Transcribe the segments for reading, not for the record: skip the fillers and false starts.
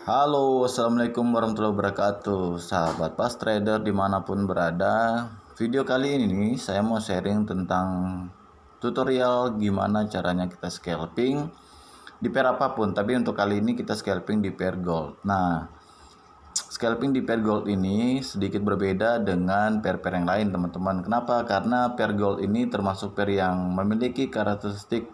Halo, assalamualaikum warahmatullahi wabarakatuh, sahabat pas trader dimanapun berada. Video kali ini nih, saya mau sharing tentang tutorial gimana caranya kita scalping di pair apapun. Tapi untuk kali ini kita scalping di pair gold. Nah, scalping di pair gold ini sedikit berbeda dengan pair-pair yang lain, teman-teman. Kenapa? Karena pair gold ini termasuk pair yang memiliki karakteristik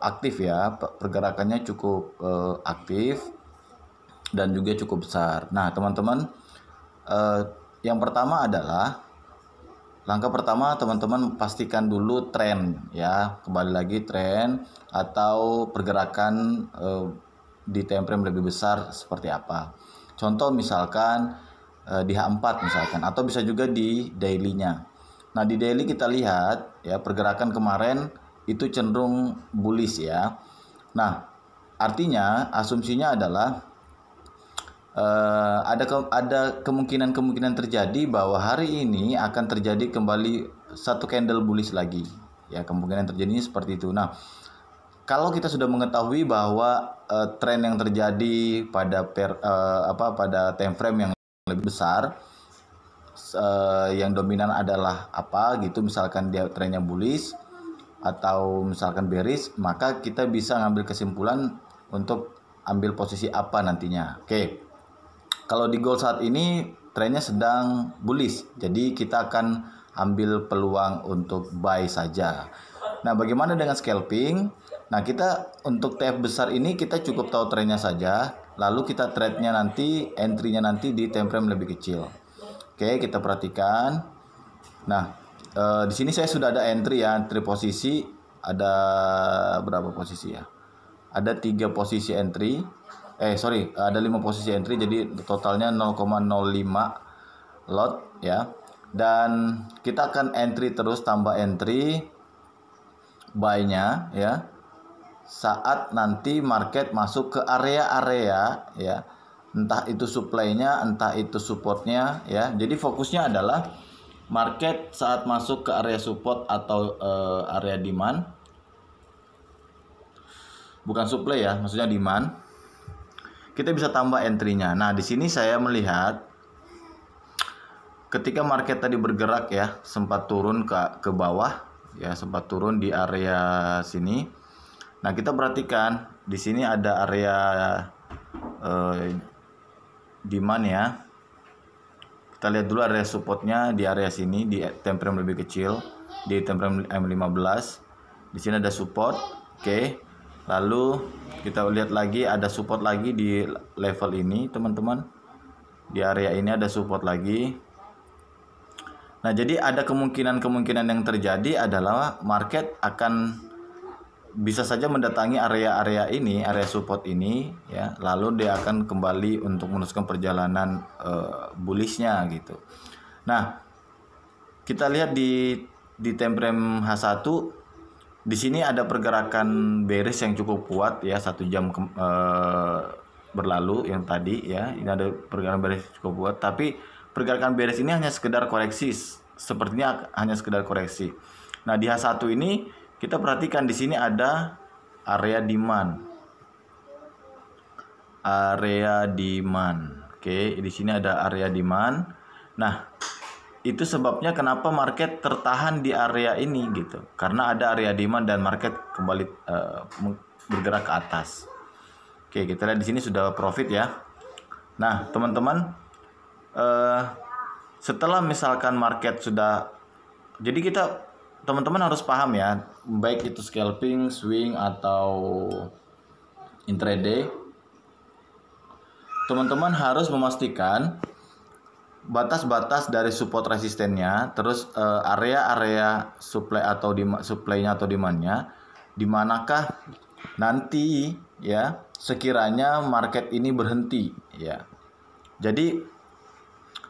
aktif ya, pergerakannya cukup aktif dan juga cukup besar. Nah, teman-teman, yang pertama adalah langkah pertama, teman-teman pastikan dulu tren ya, kembali lagi tren atau pergerakan di time frame lebih besar seperti apa. Contoh misalkan di H4 misalkan, atau bisa juga di daily-nya. Nah, di daily kita lihat ya, pergerakan kemarin itu cenderung bullish ya. Nah, artinya asumsinya adalah ada kemungkinan terjadi bahwa hari ini akan terjadi kembali satu candle bullish lagi ya, kemungkinan terjadinya seperti itu. Nah, kalau kita sudah mengetahui bahwa tren yang terjadi pada pada time frame yang lebih besar, yang dominan adalah apa gitu, misalkan dia trennya bullish atau misalkan bearish, maka kita bisa ngambil kesimpulan untuk ambil posisi apa nantinya. Oke. Kalau di gold saat ini trennya sedang bullish, jadi kita akan ambil peluang untuk buy saja. Nah, bagaimana dengan scalping? Nah, kita untuk TF besar ini kita cukup tahu trennya saja, lalu kita trade-nya nanti, entry-nya nanti di time frame lebih kecil. Oke, kita perhatikan. Nah, di sini saya sudah ada entry ya, entry posisi ada berapa posisi ya? Ada 3 posisi entry. Ada 5 posisi entry, jadi totalnya 0,05 lot ya. Dan kita akan entry terus, tambah entry buy-nya ya, saat nanti market masuk ke area-area ya, entah itu supply-nya, entah itu support-nya ya. Jadi fokusnya adalah market saat masuk ke area support atau area demand, bukan supply ya, maksudnya demand. Kita bisa tambah entry-nya. Nah, di sini saya melihat ketika market tadi bergerak ya, sempat turun ke bawah ya, sempat turun di area sini. Nah, kita perhatikan di sini ada area demand ya. Kita lihat dulu area supportnya di area sini, di time frame lebih kecil, di time frame M15. Di sini ada support, oke. Lalu kita lihat lagi ada support lagi di level ini, teman-teman. Di area ini ada support lagi. Nah, jadi ada kemungkinan yang terjadi adalah market akan bisa saja mendatangi area-area ini, area support ini ya, lalu dia akan kembali untuk meneruskan perjalanan bullishnya gitu. Nah, kita lihat di time frame H1, di sini ada pergerakan bearish yang cukup kuat ya, 1 jam berlalu yang tadi ya. Ini ada pergerakan bearish cukup kuat, tapi pergerakan bearish ini hanya sekedar koreksi, sepertinya hanya sekedar koreksi. Nah, di H1 ini kita perhatikan di sini ada area demand. Area demand. Oke, di sini ada area demand. Nah, itu sebabnya kenapa market tertahan di area ini gitu, karena ada area demand dan market kembali bergerak ke atas. Oke, kita lihat di sini sudah profit ya. Nah, teman-teman, setelah misalkan market sudah, jadi teman-teman harus paham ya, baik itu scalping, swing atau intraday, teman-teman harus memastikan batas-batas dari support resistennya, terus area-area supply atau supply-nya atau demand-nya, di manakah nanti ya sekiranya market ini berhenti ya. Jadi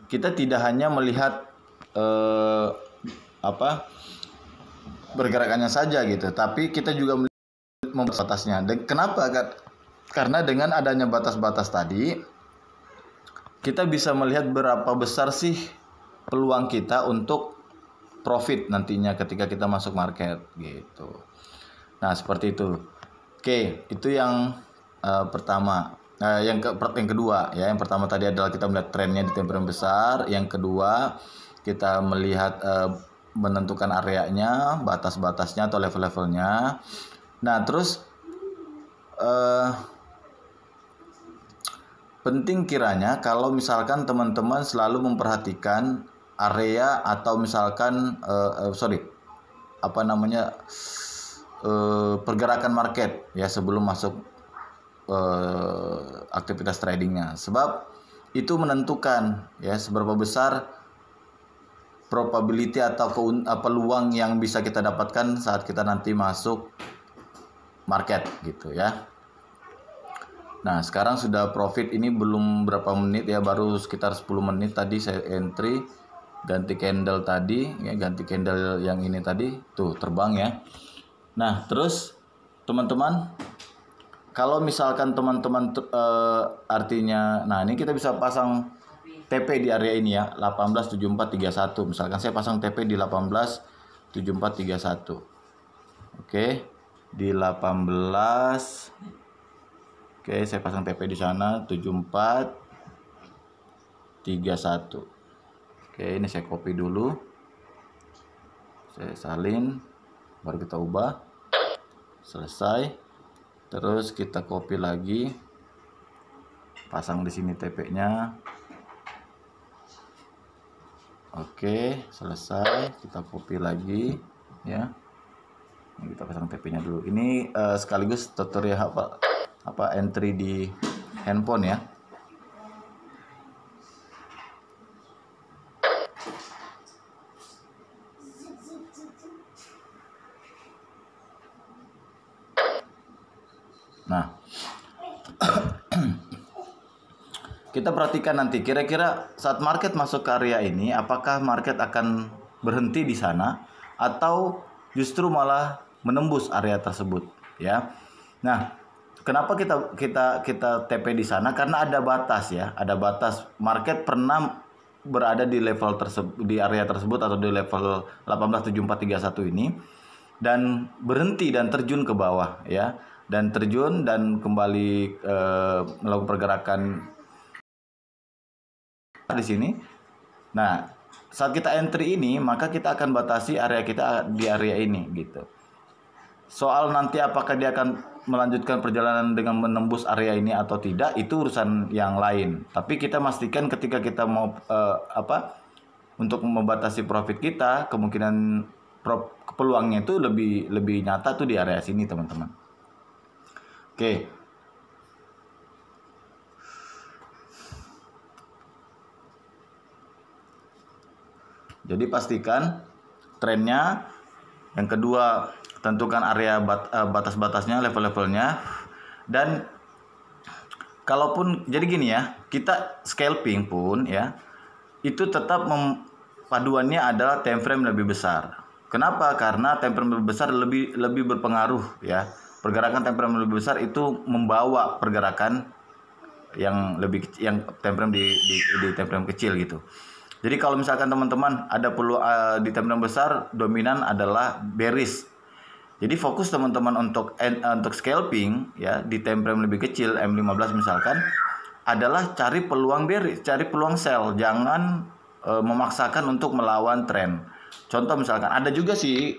kita tidak hanya melihat bergerakannya saja gitu, tapi kita juga melihat batasnya. Dan kenapa? Karena dengan adanya batas-batas tadi, kita bisa melihat berapa besar sih peluang kita untuk profit nantinya ketika kita masuk market gitu. Nah, seperti itu. Oke, itu yang pertama. yang kedua ya, yang pertama tadi adalah kita melihat trennya di time frame besar, yang kedua kita melihat menentukan areanya, batas-batasnya atau level-levelnya. Nah terus penting kiranya kalau misalkan teman-teman selalu memperhatikan area atau misalkan pergerakan market ya sebelum masuk aktivitas tradingnya, sebab itu menentukan ya seberapa besar probability atau peluang yang bisa kita dapatkan saat kita nanti masuk market gitu ya. Nah sekarang sudah profit, ini belum berapa menit ya, baru sekitar 10 menit tadi saya entry, ganti candle tadi ya, ganti candle yang ini tadi tuh terbang ya. Nah terus teman-teman, kalau misalkan teman-teman artinya, nah ini kita bisa pasang TP di area ini ya, 187431. Misalkan saya pasang TP di 187431. Oke, di 18. Oke, saya pasang TP di sana 7431. Oke, ini saya copy dulu. Saya salin, baru kita ubah. Selesai. Terus kita copy lagi, pasang di sini TP-nya. Oke, selesai. Kita copy lagi, ya. Ini kita pasang TP-nya dulu. Ini sekaligus tutorial apa entry di handphone ya. Nah, kita perhatikan nanti kira-kira saat market masuk ke area ini, apakah market akan berhenti di sana atau justru malah menembus area tersebut ya. Nah, kenapa kita TP di sana? Karena ada batas ya, ada batas. Market pernah berada di level tersebut, di area tersebut atau di level 187431 ini, dan berhenti dan terjun ke bawah ya, dan terjun dan kembali melakukan pergerakan di sini. Nah, saat kita entry ini, maka kita akan batasi area kita di area ini gitu. Soal nanti apakah dia akan melanjutkan perjalanan dengan menembus area ini atau tidak, itu urusan yang lain. Tapi kita pastikan ketika kita mau untuk membatasi profit kita, kemungkinan peluangnya itu lebih nyata tuh di area sini, teman-teman. Oke. Jadi pastikan trennya. Yang kedua, tentukan area batas-batasnya, level-levelnya. Dan kalaupun jadi gini ya, kita scalping pun ya, itu tetap paduannya adalah time frame lebih besar. Kenapa? Karena time frame lebih besar lebih berpengaruh ya. Pergerakan time frame lebih besar itu membawa pergerakan yang time frame di time frame kecil gitu. Jadi kalau misalkan teman-teman ada di time frame besar, dominan adalah bearish. Jadi fokus teman-teman untuk scalping ya di time frame lebih kecil, M15 misalkan, adalah cari peluang bearish, cari peluang sell, jangan memaksakan untuk melawan tren. Contoh misalkan ada juga sih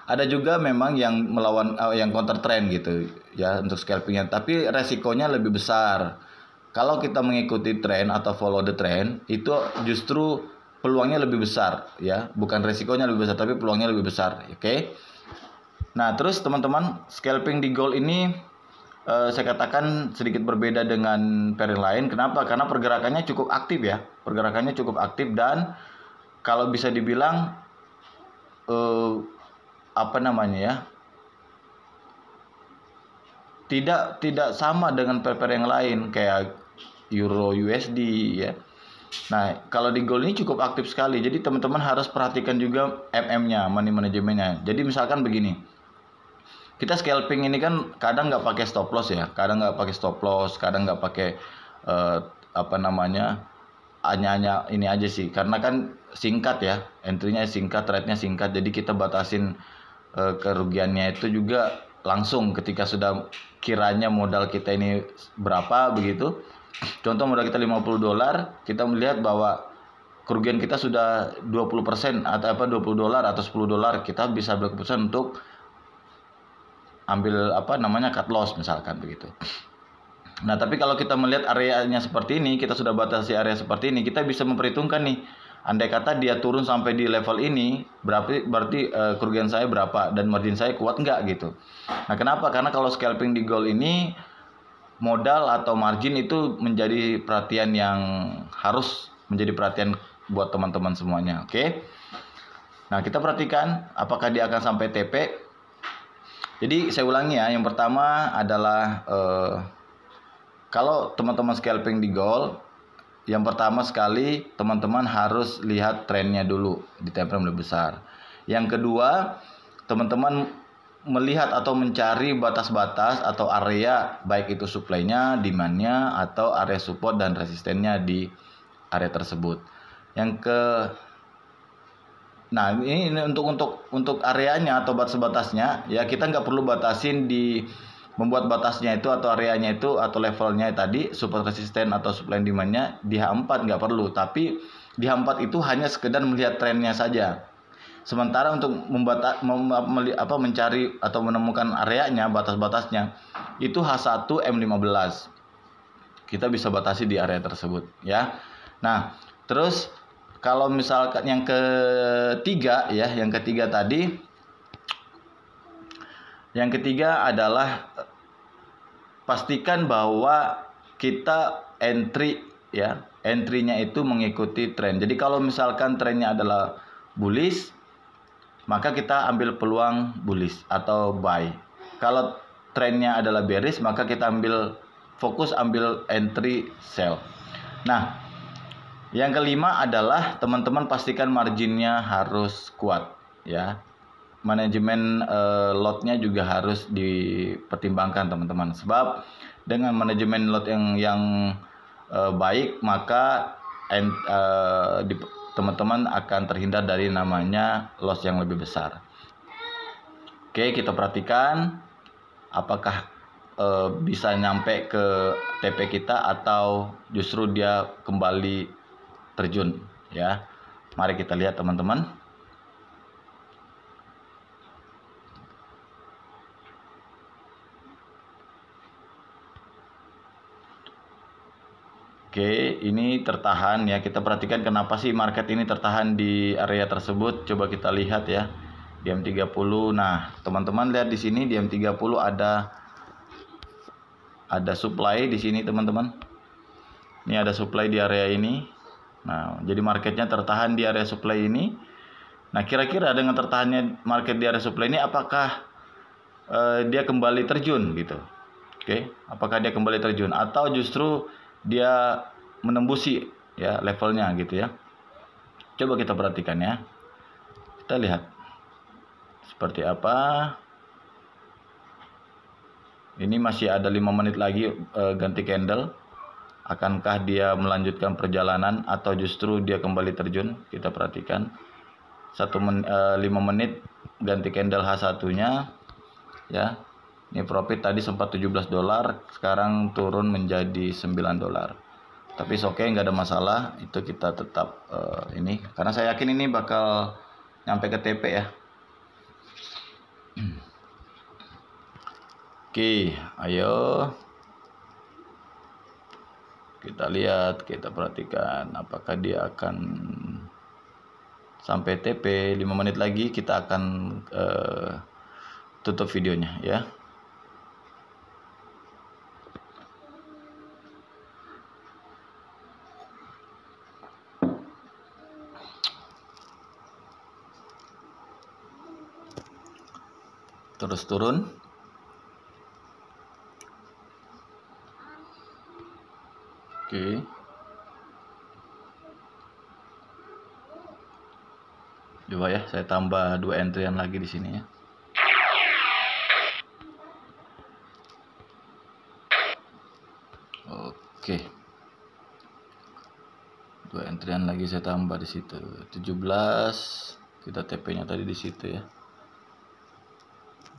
ada juga memang yang melawan yang counter trend gitu ya untuk scalpingnya, tapi resikonya lebih besar. Kalau kita mengikuti tren atau follow the trend, itu justru peluangnya lebih besar ya, bukan resikonya lebih besar tapi peluangnya lebih besar. Oke. Nah, terus teman-teman, scalping di gold ini saya katakan sedikit berbeda dengan pair yang lain. Kenapa? Karena pergerakannya cukup aktif ya. Pergerakannya cukup aktif dan kalau bisa dibilang tidak sama dengan pair yang lain kayak Euro USD ya. Nah, kalau di gold ini cukup aktif sekali. Jadi teman-teman harus perhatikan juga MM-nya, money manajemennya. Jadi misalkan begini, kita scalping ini kan kadang nggak pakai stop loss ya, kadang nggak pakai stop loss, kadang nggak pakai hanya ini aja sih. Karena kan singkat ya, entry-nya singkat, trade-nya singkat. Jadi kita batasin kerugiannya itu juga langsung ketika sudah kiranya modal kita ini berapa begitu. Contoh modal kita $50, kita melihat bahwa kerugian kita sudah 20% atau $20 atau $10, kita bisa berkeputusan untuk ambil cut loss misalkan begitu. Nah, tapi kalau kita melihat areanya seperti ini, kita sudah batasi area seperti ini, kita bisa memperhitungkan nih, andai kata dia turun sampai di level ini, berarti kerugian saya berapa dan margin saya kuat nggak gitu. Nah, kenapa? Karena kalau scalping di gold ini, modal atau margin itu menjadi perhatian yang harus menjadi perhatian buat teman-teman semuanya. Oke. Nah, kita perhatikan apakah dia akan sampai TP. Jadi saya ulangi ya, yang pertama adalah kalau teman-teman scalping di gold, yang pertama sekali teman-teman harus lihat trennya dulu di time frame lebih besar. Yang kedua, teman-teman melihat atau mencari batas-batas atau area, baik itu supply-nya, demand-nya, atau area support dan resistennya di area tersebut. Nah, ini untuk areanya atau batas-batasnya ya, kita nggak perlu batasin di membuat batasnya itu atau areanya itu atau levelnya tadi, support resisten atau supply demand-nya di H4 nggak perlu, tapi di H4 itu hanya sekedar melihat trennya saja. Sementara untuk mencari atau menemukan areanya, batas-batasnya itu H1 M15. Kita bisa batasi di area tersebut ya. Nah, terus kalau misalkan yang ketiga ya, yang ketiga adalah pastikan bahwa kita entry-nya itu mengikuti tren. Jadi kalau misalkan trennya adalah bullish, maka kita ambil peluang bullish atau buy. Kalau trennya adalah bearish, maka kita ambil entry sell. Nah, yang kelima adalah teman-teman pastikan marginnya harus kuat ya. Manajemen lotnya juga harus dipertimbangkan teman-teman. Sebab dengan manajemen lot yang baik, maka teman-teman akan terhindar dari namanya loss yang lebih besar. Oke, kita perhatikan apakah bisa nyampe ke TP kita atau justru dia kembali terjun ya. Mari kita lihat teman-teman. Oke, ini tertahan ya. Kita perhatikan kenapa sih market ini tertahan di area tersebut. Coba kita lihat ya. Di M30. Nah, teman-teman lihat di sini di M30 ada supply di sini, teman-teman. Ini ada supply di area ini. Nah, jadi marketnya tertahan di area supply ini. Nah, kira-kira dengan tertahannya market di area supply ini, apakah dia kembali terjun gitu? Oke, apakah dia kembali terjun atau justru dia menembusi ya levelnya gitu ya. Coba kita perhatikan ya. Kita lihat seperti apa. Ini masih ada 5 menit lagi ganti candle. Akankah dia melanjutkan perjalanan atau justru dia kembali terjun? Kita perhatikan. 5 menit ganti candle H1-nya ya. Ini profit tadi sempat $17, sekarang turun menjadi $9. Tapi oke, nggak ada masalah. Itu kita tetap ini, karena saya yakin ini bakal nyampe ke TP ya. Oke, ayo kita lihat, kita perhatikan apakah dia akan sampai TP. 5 menit lagi kita akan tutup videonya ya. Terus turun. Oke. Coba ya, saya tambah 2 entryan lagi di sini ya. Oke. 2 entryan lagi saya tambah di situ. 17. Kita TP-nya tadi di situ ya.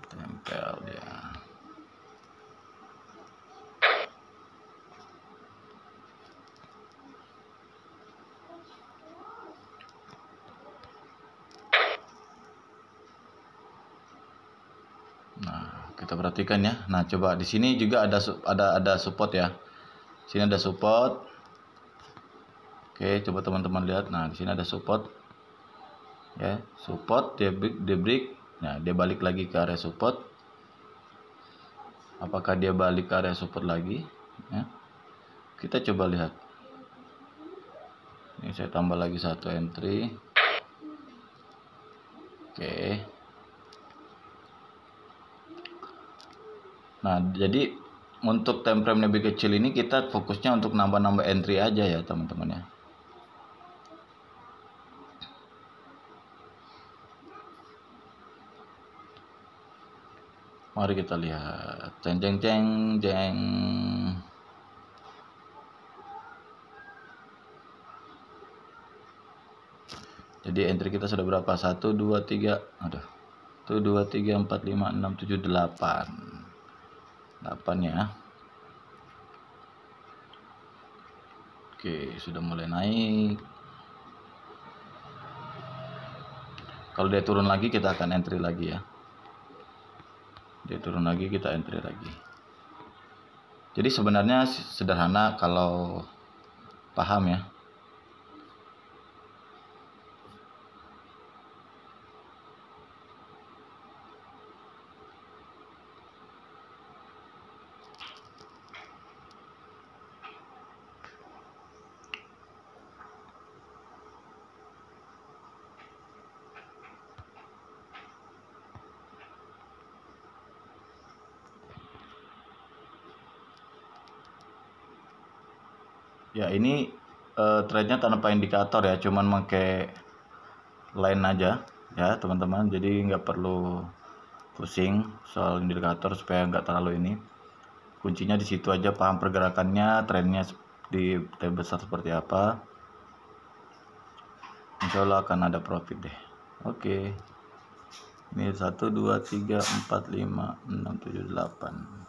tempel dia. Nah, kita perhatikan ya. Nah, coba di sini juga ada support ya. Sini ada support. Oke, coba teman-teman lihat. Nah, di sini ada support. Ya, support dia break. Nah, dia balik lagi ke area support. Apakah dia balik ke area support lagi? Ya. Kita coba lihat. Ini saya tambah lagi satu entry. Oke. Nah, jadi untuk time frame lebih kecil ini kita fokusnya untuk nambah-nambah entry aja ya teman-teman ya. Mari kita lihat. Jeng jeng jeng jeng. Jadi entry kita sudah berapa? 1 2 3. Aduh. 1 2 3 4 5 6 7 8. 8 ya. Oke, sudah mulai naik. Kalau dia turun lagi kita akan entry lagi ya. Dia turun lagi kita entry lagi. Jadi sebenarnya sederhana kalau paham ya. Ya ini trade-nya tanpa indikator ya, cuman pakai line aja ya teman-teman. Jadi nggak perlu pusing soal indikator supaya nggak terlalu ini. Kuncinya di situ aja, paham pergerakannya, trennya di time besar seperti apa. Insya Allah akan ada profit deh. Oke. Ini 1 2 3 4 5 6 7 8.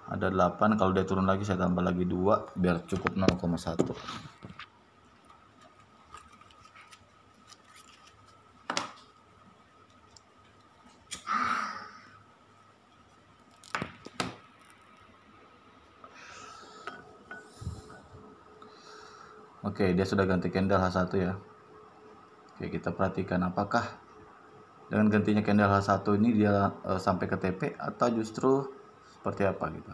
Ada 8, kalau dia turun lagi saya tambah lagi 2 biar cukup 0,1. Oke, dia sudah ganti candle H1 ya. Oke, kita perhatikan apakah dengan gantinya candle H1 ini dia sampai ke TP atau justru seperti apa gitu.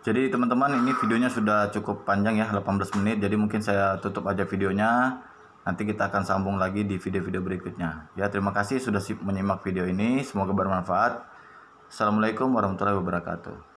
Jadi teman-teman, ini videonya sudah cukup panjang ya, 18 menit. Jadi mungkin saya tutup aja videonya. Nanti kita akan sambung lagi di video-video berikutnya. Ya, terima kasih sudah menyimak video ini. Semoga bermanfaat. Assalamualaikum warahmatullahi wabarakatuh.